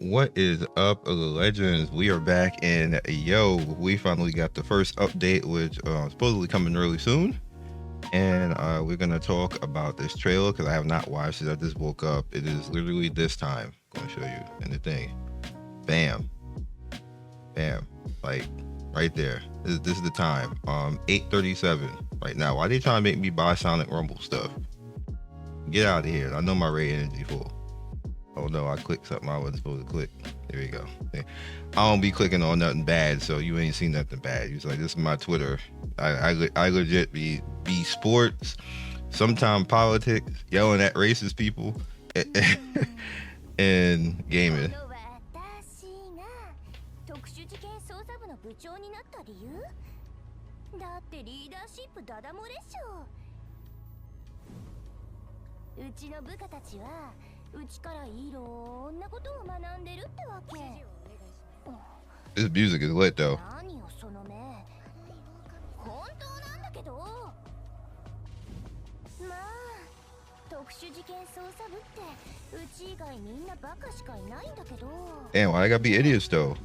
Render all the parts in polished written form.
What is up, legends? We are back, and yo, we finally got the first update, which supposedly coming really soon. And we're gonna talk about this trailer because I have not watched it. I just woke up. It is literally this time. I'm gonna show you in the thing. Bam, bam, like right there. This is the time. 8:37 right now. Why they trying to make me buy Sonic Rumble stuff? Get out of here. I know my Ray energy full. Oh no, I clicked something I wasn't supposed to click. There we go. I don't be clicking on nothing bad, so you ain't seen nothing bad. You like, this is my Twitter. I legit be sports, sometimes politics, yelling at racist people, and gaming. This music is lit though. Damn, why I gotta be idiots though?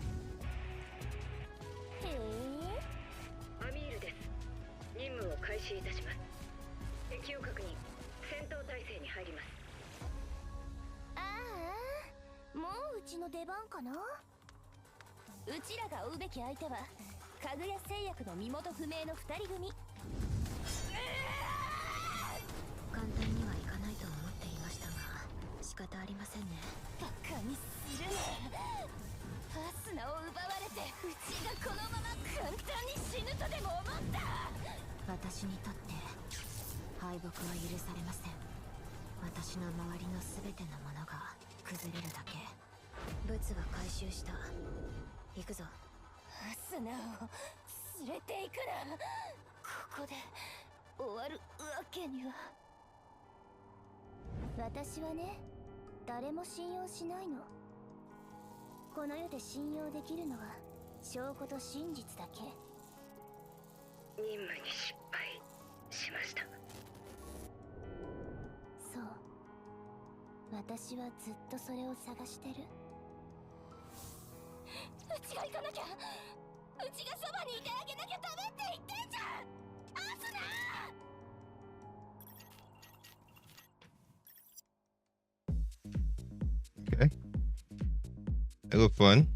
Okay. It look fun.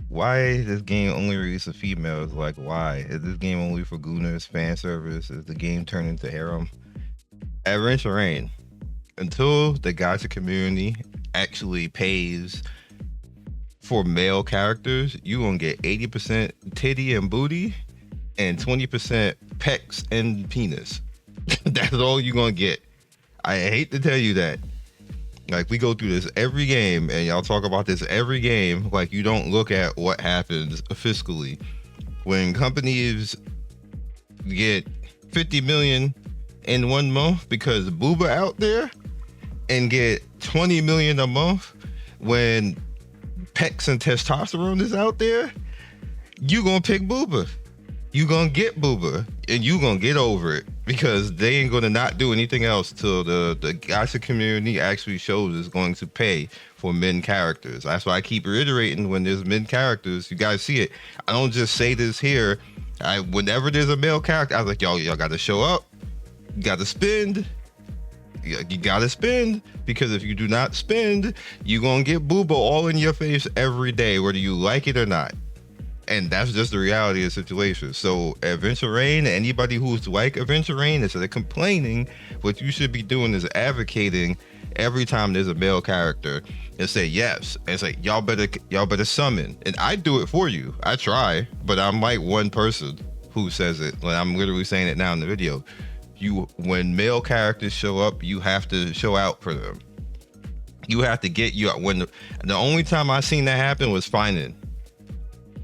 Why is this game only released to females? Like, why? Is this game only for gooners, fan service? Is the game turned into harem? Adventure Rain. Until the Gacha community actually pays for male characters, you gonna get 80% titty and booty and 20% pecs and penis. That's all you gonna get. I hate to tell you that. Like, we go through this every game, and y'all talk about this every game. Like, you don't look at what happens fiscally when companies get 50 million in 1 month because booba out there, and get 20 million a month when pecs and testosterone is out there. You gonna pick booba. You gonna get booba, and you gonna get over it because they ain't gonna not do anything else till the Gacha community actually shows is going to pay for men characters. That's why I keep reiterating, when there's men characters, you guys see it. I don't just say this here. Whenever there's a male character, I was like, y'all gotta show up. You gotta spend. You gotta spend, because if you do not spend, you gonna get booba all in your face every day, whether you like it or not. And that's just the reality of the situation. So Adventure Rain, anybody who's like Adventure Rain, instead of complaining, what you should be doing is advocating every time there's a male character and say yes. And say, y'all better summon. And I do it for you. I try, but I'm like one person who says it. Like, I'm literally saying it now in the video. When male characters show up, you have to show out for them. You have to get you out. The only time I seen that happen was Finding.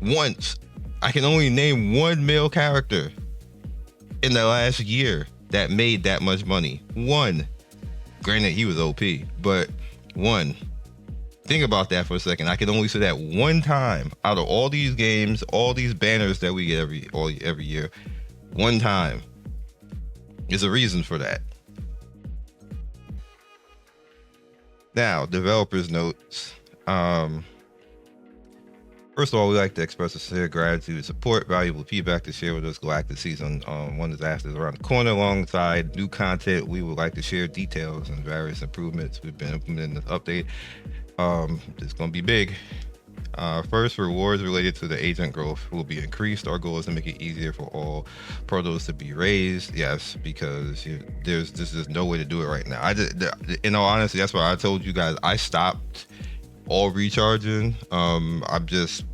Once. I can only name one male character in the last year that made that much money. One. Granted, he was OP, but one. Think about that for a second. I can only say that one time out of all these games, all these banners that we get every year. One time. There's a reason for that. Now, developers notes. Um, First of all, we like to express sincere gratitude and support, valuable feedback to share with us. Galactic Season 1 disasters around the corner. Alongside new content, we would like to share details and various improvements we've been implementing this update. It's going to be big. First, rewards related to the agent growth will be increased. Our goal is to make it easier for all Protos to be raised. Yes, because there's just no way to do it right now. In all honesty, that's why I told you guys I stopped all recharging. I'm just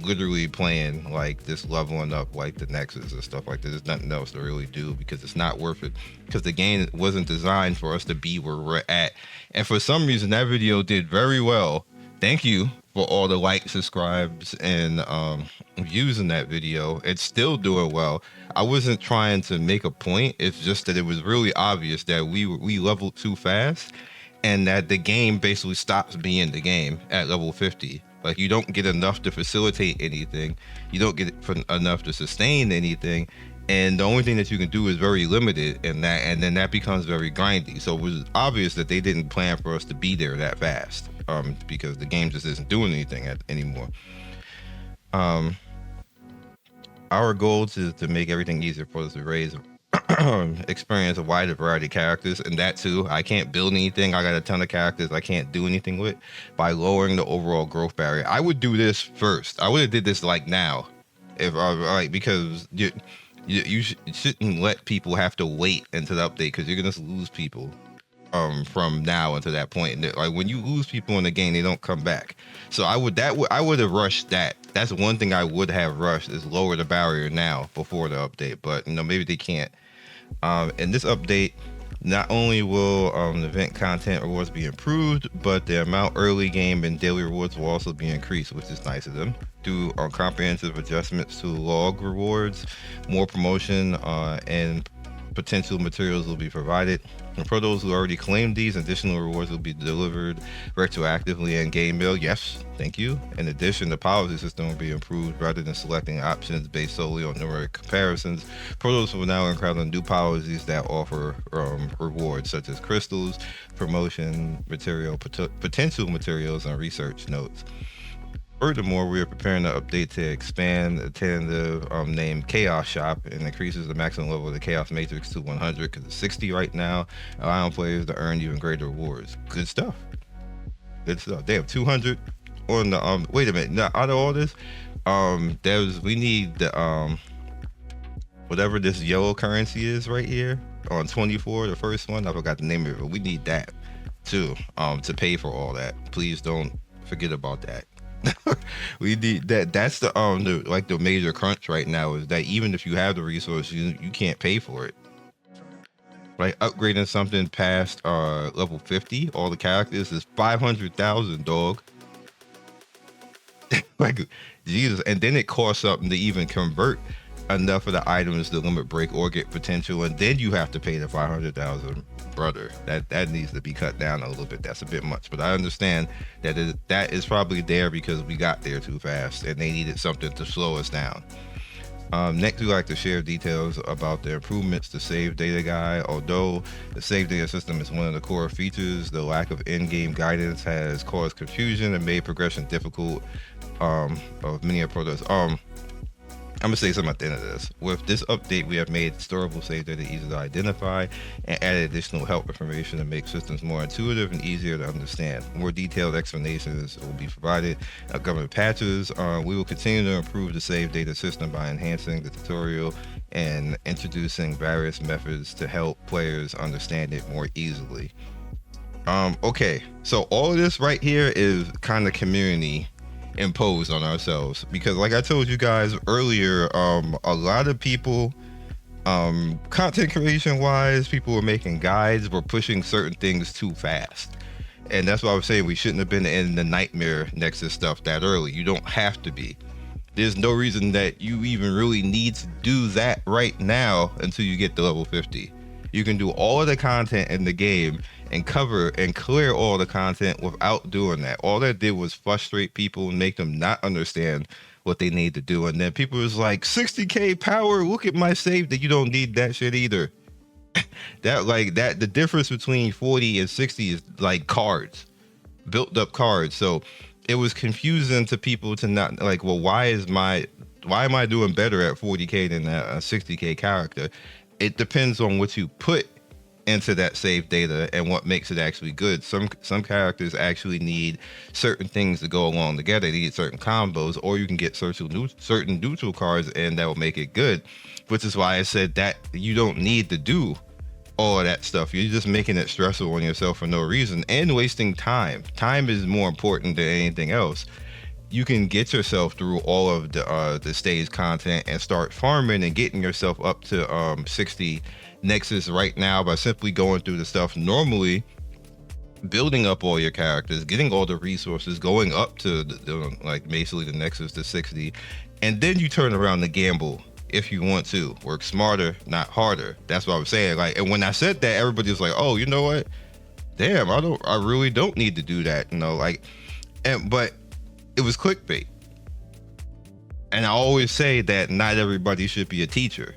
literally playing like this, leveling up like the Nexus and stuff like that. There's nothing else to really do because it's not worth it, because the game wasn't designed for us to be where we're at. And for some reason that video did very well. Thank you for all the likes, subscribes, and views in that video. It's still doing well. I wasn't trying to make a point. It's just that it was really obvious that we leveled too fast, and that the game basically stops being the game at level 50. Like, you don't get enough to facilitate anything. You don't get enough to sustain anything. And the only thing that you can do is very limited, and then that becomes very grindy. So it was obvious that they didn't plan for us to be there that fast, because the game just isn't doing anything anymore. Our goal is to make everything easier for us to raise experience a wider variety of characters, and that too, I can't build anything. I got a ton of characters I can't do anything with. By lowering the overall growth barrier, I would do this first. I would have did this like now, if because you shouldn't let people have to wait until the update, because you're gonna lose people from now until that point. And like, when you lose people in the game, they don't come back. So I would have rushed that. That's one thing I would have rushed, is lower the barrier now before the update. But maybe they can't. In this update, not only will event content rewards be improved, but the amount early game and daily rewards will also be increased, which is nice of them. Through comprehensive adjustments to log rewards, more promotion and potential materials will be provided. And for those who already claimed these, additional rewards will be delivered retroactively in game mail. Yes, thank you. In addition, the policy system will be improved. Rather than selecting options based solely on numeric comparisons, Protos will now encounter new policies that offer rewards such as crystals, promotion material, potential materials, and research notes. Furthermore, we are preparing to update to expand a tentative named Chaos Shop, and increases the maximum level of the Chaos Matrix to 100, because it's 60 right now, allowing players to earn even greater rewards. Good stuff. Good stuff. They have 200 on the wait a minute. Now, out of all this, we need the whatever this yellow currency is right here on 24, the first one. I forgot the name of it, but we need that too to pay for all that. Please don't forget about that. We need that. That's the major crunch right now, is that even if you have the resources, you can't pay for it. Like, upgrading something past level 50, all the characters, is 500,000, dog. Like, Jesus. And then it costs something to even convert enough of the items to limit break or get potential, and then you have to pay the 500,000. Brother, that needs to be cut down a little bit. That's a bit much, but I understand that is probably there because we got there too fast and they needed something to slow us down. Next, we like to share details about the improvements to Save Data Guide. Although the Save Data system is one of the core features, the lack of in-game guidance has caused confusion and made progression difficult of many of Protos. I'm gonna say something at the end of this. With this update, we have made storable save data easy to identify and added additional help information to make systems more intuitive and easier to understand. More detailed explanations will be provided in government patches. We will continue to improve the save data system by enhancing the tutorial and introducing various methods to help players understand it more easily. Okay, so all of this right here is kind of community imposed on ourselves, because like I told you guys earlier, a lot of people, content creation wise, people were making guides, were pushing certain things too fast, and that's why I was saying we shouldn't have been in the nightmare Nexus stuff that early. You don't have to be. There's no reason that you even really need to do that right now until you get to level 50. You can do all of the content in the game and cover and clear all the content without doing that. All that did was frustrate people and make them not understand what they need to do. And then people was like, 60k power, look at my save. That you don't need that shit either. The difference between 40 and 60 is like cards. built up cards. So it was confusing to people to not like, well, why am I doing better at 40k than a 60k character? It depends on what you put into that save data and what makes it actually good. Some characters actually need certain things to go along together. They need certain combos, or you can get certain neutral cards and that will make it good. Which is why I said that you don't need to do all of that stuff. You're just making it stressful on yourself for no reason and wasting time. Time is more important than anything else. You can get yourself through all of the stage content and start farming and getting yourself up to 60 Nexus right now by simply going through the stuff normally, building up all your characters, getting all the resources, going up to like basically the Nexus to 60, and then you turn around to gamble if you want to. Work smarter, not harder. That's what I was saying. Like, and when I said that, everybody was like, "Oh, you know what? Damn, I really don't need to do that." You know, like, but it was clickbait. And I always say that not everybody should be a teacher.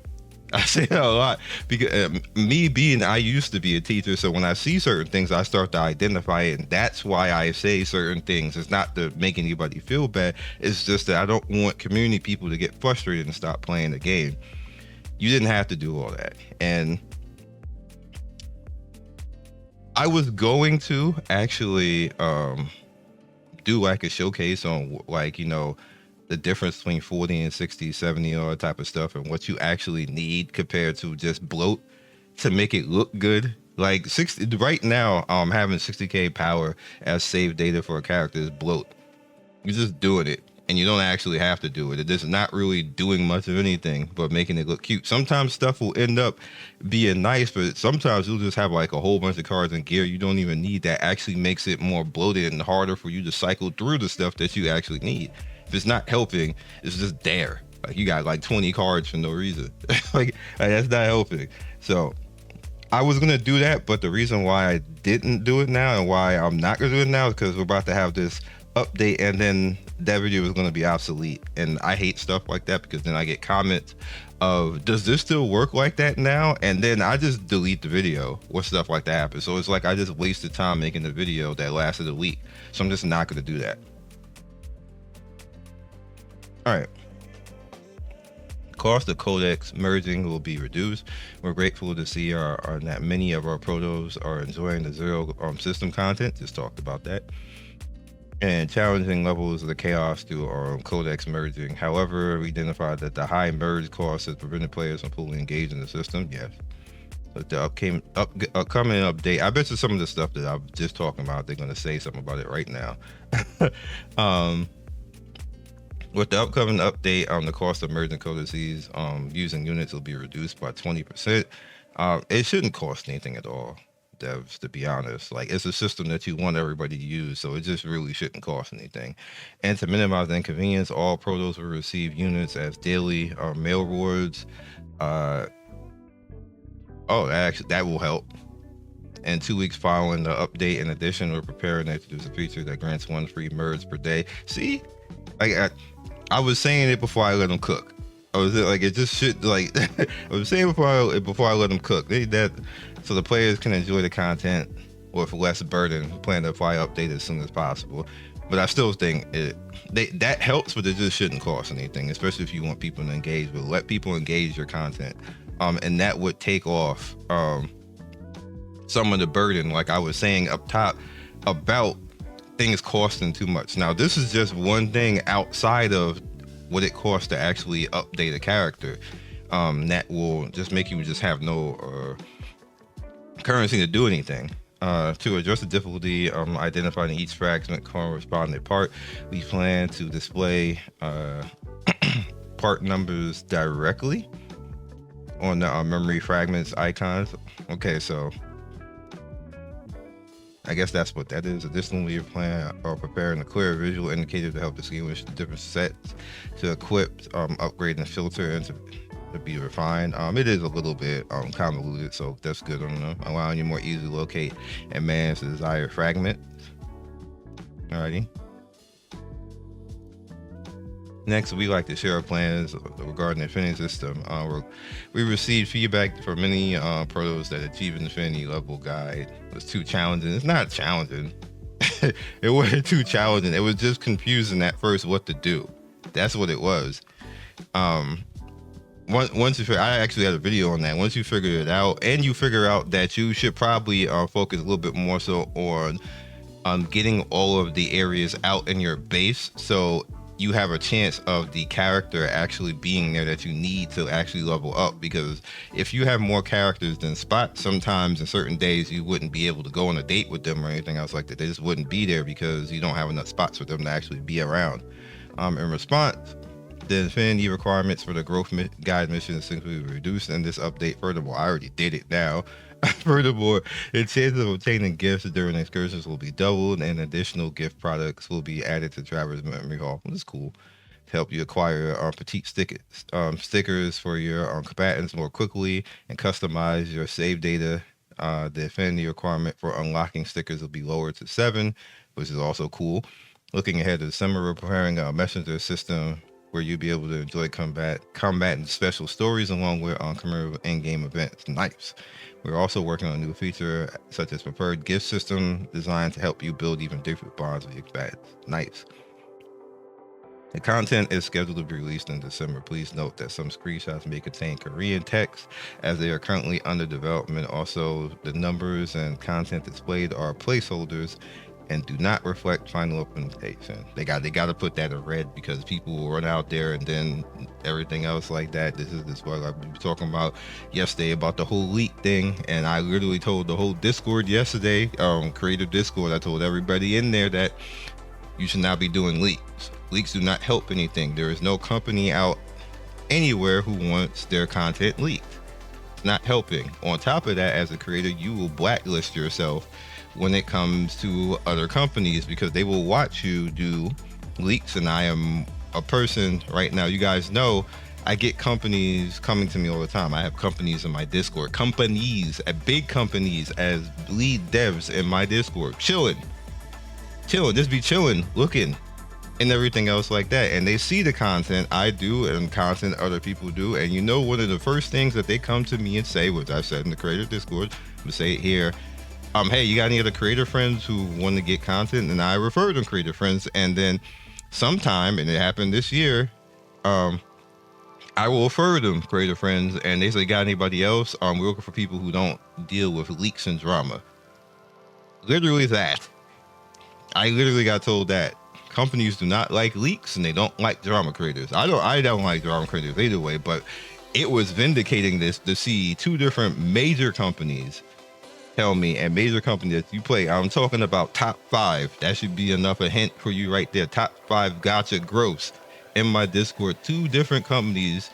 I say that a lot because I used to be a teacher, so when I see certain things, I start to identify it, and that's why I say certain things. It's not to make anybody feel bad. It's just that I don't want community people to get frustrated and stop playing the game. You didn't have to do all that, and I was going to actually do like a showcase on, like, you know, the difference between 40 and 60, 70, all that type of stuff, and what you actually need compared to just bloat to make it look good. Like 60 right now, having 60k power as save data for a character is bloat. You're just doing it, and you don't actually have to do it. It is not really doing much of anything but making it look cute. Sometimes stuff will end up being nice, but sometimes you'll just have like a whole bunch of cards and gear you don't even need. That actually makes it more bloated and harder for you to cycle through the stuff that you actually need. If it's not helping, it's just there. Like, you got like 20 cards for no reason. like that's not helping. So I was gonna do that, but the reason why I didn't do it now and why I'm not gonna do it now is because we're about to have this update, and then that video is gonna be obsolete. And I hate stuff like that because then I get comments of, does this still work like that now? And then I just delete the video when stuff like that happens. So it's like I just wasted time making the video that lasted a week. So I'm just not gonna do that. All right. Cost of Codex merging will be reduced. We're grateful to see that many of our Protos are enjoying the zero system content. Just talked about that. And challenging levels of the chaos through Codex merging. However, we identified that the high merge cost has prevented players from fully engaged in the system. Yes. But the upcoming update, I bet you some of the stuff that I'm just talking about, they're going to say something about it right now. With the upcoming update, the cost of merging codices using units will be reduced by 20%. It shouldn't cost anything at all, devs, to be honest. Like, it's a system that you want everybody to use, so it just really shouldn't cost anything. And to minimize the inconvenience, all Protos will receive units as daily mail rewards. That will help. And 2 weeks following the update, in addition, we're preparing to introduce a feature that grants 1 free merge per day. See, like I was saying it before I let them cook. I was like, it just should, like, I was saying before I let them cook. So the players can enjoy the content with less burden. Plan to apply update as soon as possible. But I still think that helps, but it just shouldn't cost anything, especially if you want people to engage. But let people engage your content, and that would take off some of the burden, like I was saying up top, about things costing too much. Now, this is just one thing outside of what it costs to actually update a character, that will just make you just have no currency to do anything. To address the difficulty identifying each fragment corresponding part, we plan to display part numbers directly on the memory fragments icons. Okay, so I guess that's what that is. Additionally, we plan preparing a clear visual indicator to help distinguish the different sets to equip, upgrade, and filter, and to be refined. It is a little bit convoluted, so that's good on them, allowing you more easily locate and manage the desired fragment. Alrighty. Next, we like to share our plans regarding the Affinity system. We received feedback from many Protos that achieving the Affinity level guide was too challenging. It's not challenging. It wasn't too challenging. It was just confusing at first what to do. That's what it was. Once I actually had a video on that. Once you figure it out, and you figure out that you should probably focus a little bit more so on getting all of the areas out in your base, so you have a chance of the character actually being there that you need to actually level up. Because if you have more characters than spots, sometimes in certain days you wouldn't be able to go on a date with them or anything else like that. They just wouldn't be there because you don't have enough spots for them to actually be around. In response, the Affinity requirements for the growth guide mission is simply reduced in this update. Furthermore, I already did it now. Furthermore, its chances of obtaining gifts during excursions will be doubled, and additional gift products will be added to Traverse Memory Hall. This is cool. To help you acquire petite stickers for your combatants more quickly and customize your save data. The Affinity requirement for unlocking stickers will be lowered to 7, which is also cool. Looking ahead to December, we're preparing a messenger system where you'll be able to enjoy combat and special stories along with community in-game events. Nice. We're also working on a new feature such as preferred gift system designed to help you build even deeper bonds with your combatants. Nice. The content is scheduled to be released in December. Please note that some screenshots may contain Korean text as they are currently under development. Also, the numbers and content displayed are placeholders and do not reflect final implementation. They got to put that in red because people will run out there and then everything else like that. This is what I've been talking about yesterday about the whole leak thing, and I literally told the whole Discord yesterday, creative Discord, I told everybody in there that you should not be doing leaks. Leaks do not help anything. There is no company out anywhere who wants their content leaked. It's not helping. On top of that, as a creator, you will blacklist yourself when it comes to other companies because they will watch you do leaks. And I am a person right now, you guys know, I get companies coming to me all the time. I have companies in my Discord, big companies as lead devs in my Discord, chilling, just be chilling, looking and everything else like that. And they see the content I do and content other people do. And you know, one of the first things that they come to me and say, which I've said in the creator Discord, I'm gonna say it here, hey, you got any other creator friends who want to get content? And I refer them creator friends. And then sometime, and it happened this year, I will refer them creator friends, and they say, got anybody else? We're looking for people who don't deal with leaks and drama. Literally that. I literally got told that companies do not like leaks and they don't like drama creators. I don't like drama creators either way, but it was vindicating this to see two different major companies tell me, and major company that you play, I'm talking about top 5. That should be enough a hint for you right there. Top 5 gacha gross in my Discord. 2 different companies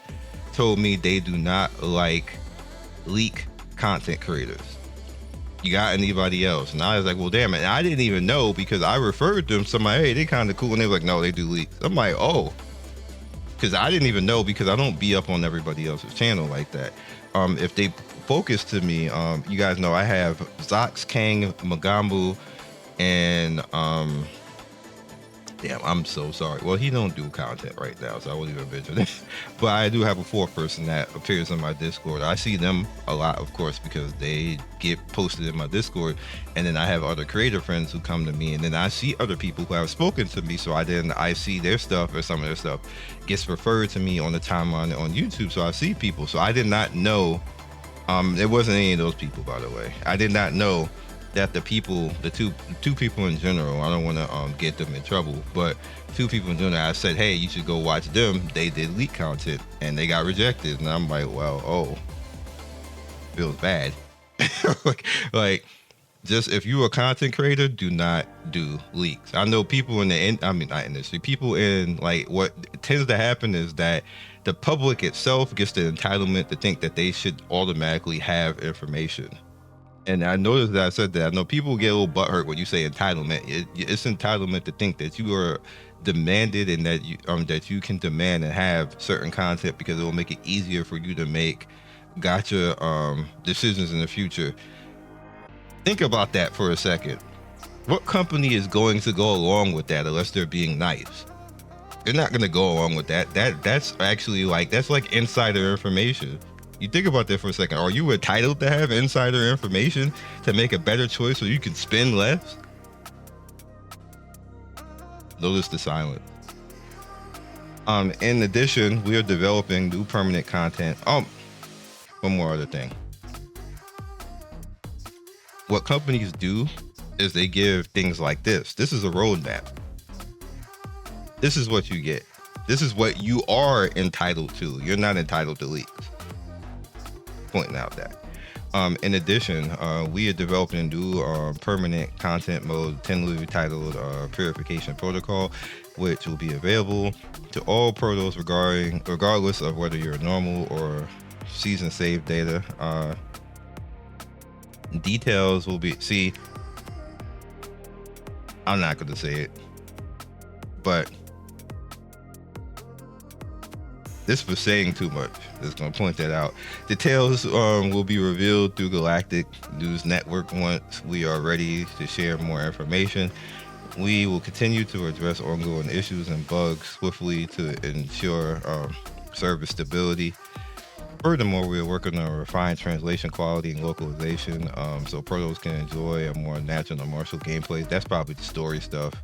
told me they do not like leak content creators. You got anybody else? And I was like, well, damn it. And I didn't even know because I referred them. Somebody, hey, they kind of cool. And they were like, no, they do leaks. I'm like, oh, because I didn't even know because I don't be up on everybody else's channel like that. If they focus to me, you guys know I have Zox, Kang, Magambu, and damn, I'm so sorry. Well, he don't do content right now, so I won't even mention it. But I do have a 4th person that appears in my Discord. I see them a lot, of course, because they get posted in my Discord. And then I have other creator friends who come to me, and then I see other people who have spoken to me. So I see their stuff, or some of their stuff gets referred to me on the timeline on YouTube. So I see people. So I did not know. It wasn't any of those people, by the way. I did not know that the two people in general, I don't want to get them in trouble, but 2 people in general, I said, hey, you should go watch them. They did leak content and they got rejected. And I'm like, well, oh, feels bad. like, just if you're a content creator, do not do leaks. I know people in the not industry, people in like what tends to happen is that the public itself gets the entitlement to think that they should automatically have information. And I noticed that I said that. I know people get a little butthurt when you say entitlement. It's entitlement to think that you are demanded and that you can demand and have certain content because it will make it easier for you to make gacha decisions in the future. Think about that for a second. What company is going to go along with that unless they're being nice? They're not going to go along with that. That's actually that's like insider information. You think about that for a second. Are you entitled to have insider information to make a better choice so you can spend less? Notice the silence. In addition, we are developing new permanent content. One more other thing. What companies do is they give things like this. This is a roadmap. This is what you get. This is what you are entitled to. You're not entitled to leaks. Pointing out that. In addition, we are developing a new permanent content mode, tentatively titled Purification Protocol, which will be available to all Protos regardless of whether you're normal or season save data. Details will be, see, I'm not going to say it, but this was saying too much. Just going to point that out. Details will be revealed through Galactic News Network once we are ready to share more information. We will continue to address ongoing issues and bugs swiftly to ensure service stability. Furthermore, we are working on refined translation quality and localization, so Protos can enjoy a more natural and martial gameplay. That's probably the story stuff.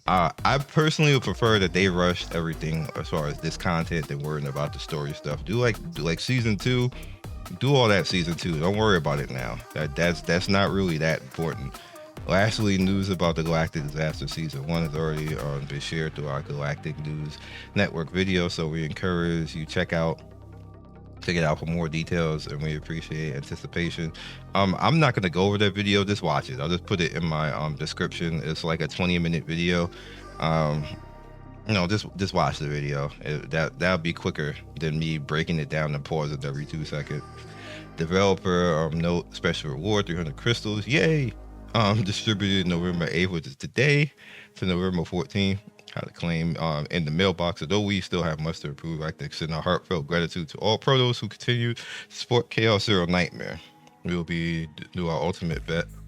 I personally would prefer that they rushed everything as far as this content than worrying about the story stuff. Do like season 2, do all that season 2. Don't worry about it now. That's not really that important. Lastly, news about the Galactic Disaster Season 1 has already been shared through our Galactic News Network video, so we encourage you check it out for more details, and we appreciate anticipation. I'm not going to go over that video. Just watch it. I'll just put it in my description. It's like a 20-minute video. Just watch the video. That'll be quicker than me breaking it down and pausing every 2 seconds. Developer note: special reward 300 crystals. Yay! Distributed November 8th, which is today, to November 14th. How to claim in the mailbox. Although we still have much to improve, I like to extend our heartfelt gratitude to all Protos who continue to support Chaos Zero Nightmare. We will do our ultimate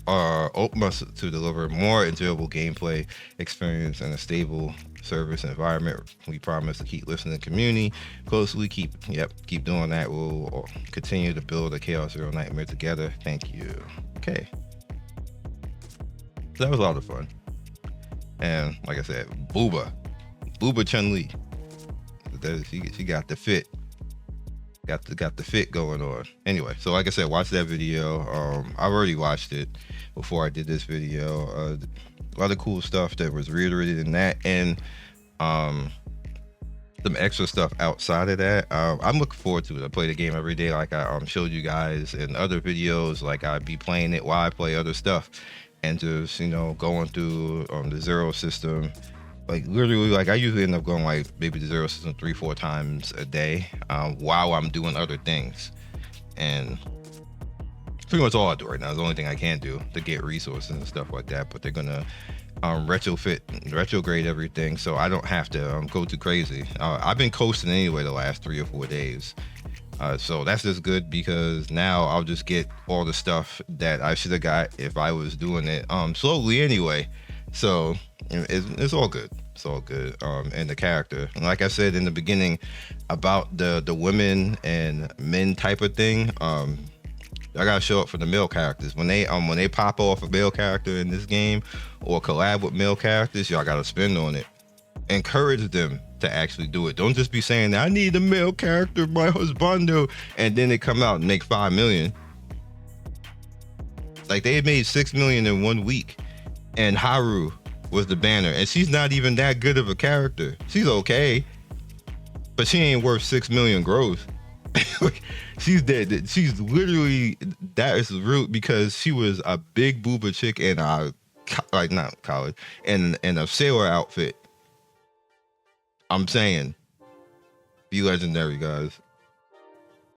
utmost to deliver more enjoyable gameplay experience and a stable service environment. We promise to keep listening to the community closely. Keep doing that. We'll continue to build a Chaos Zero Nightmare together. Thank you. Okay. So that was a lot of fun. And like I said, Booba Chun-Li. She got the fit. Got the fit going on. Anyway, so like I said, watch that video. I've already watched it before I did this video. A lot of cool stuff that was reiterated in that, and some extra stuff outside of that. I'm looking forward to it. I play the game every day, like I showed you guys in other videos. Like I'd be playing it while I play other stuff, and just going through the zero system. Like literally, like I usually end up going like maybe the zero system 3-4 times a day while I'm doing other things, and pretty much all I do right now is the only thing I can do to get resources and stuff like that. But they're gonna retrograde everything, so I don't have to go too crazy. I've been coasting anyway the last 3 or 4 days, so that's just good because now I'll just get all the stuff that I should have got if I was doing it slowly anyway. So it's all good. It's all good. And the character, and like I said in the beginning about the women and men type of thing, I gotta show up for the male characters. When they pop off a male character in this game or collab with male characters, y'all gotta spend on it. Encourage them to actually do it. Don't just be saying, I need a male character, my husbando, and then they come out and make 5 million. Like they made 6 million in 1 week, and Haru was the banner, and she's not even that good of a character. She's okay, but she ain't worth 6 million gross. She's dead. She's literally, that is rude because she was a big booba chick in not college, in a sailor outfit. I'm saying, be legendary, guys.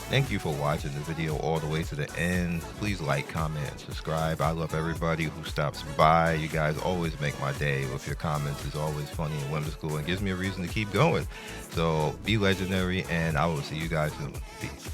Thank you for watching the video all the way to the end. Please like, comment, and subscribe. I love everybody who stops by. You guys always make my day with your comments. It's always funny and whimsical and gives me a reason to keep going. So be legendary, and I will see you guys soon. Peace.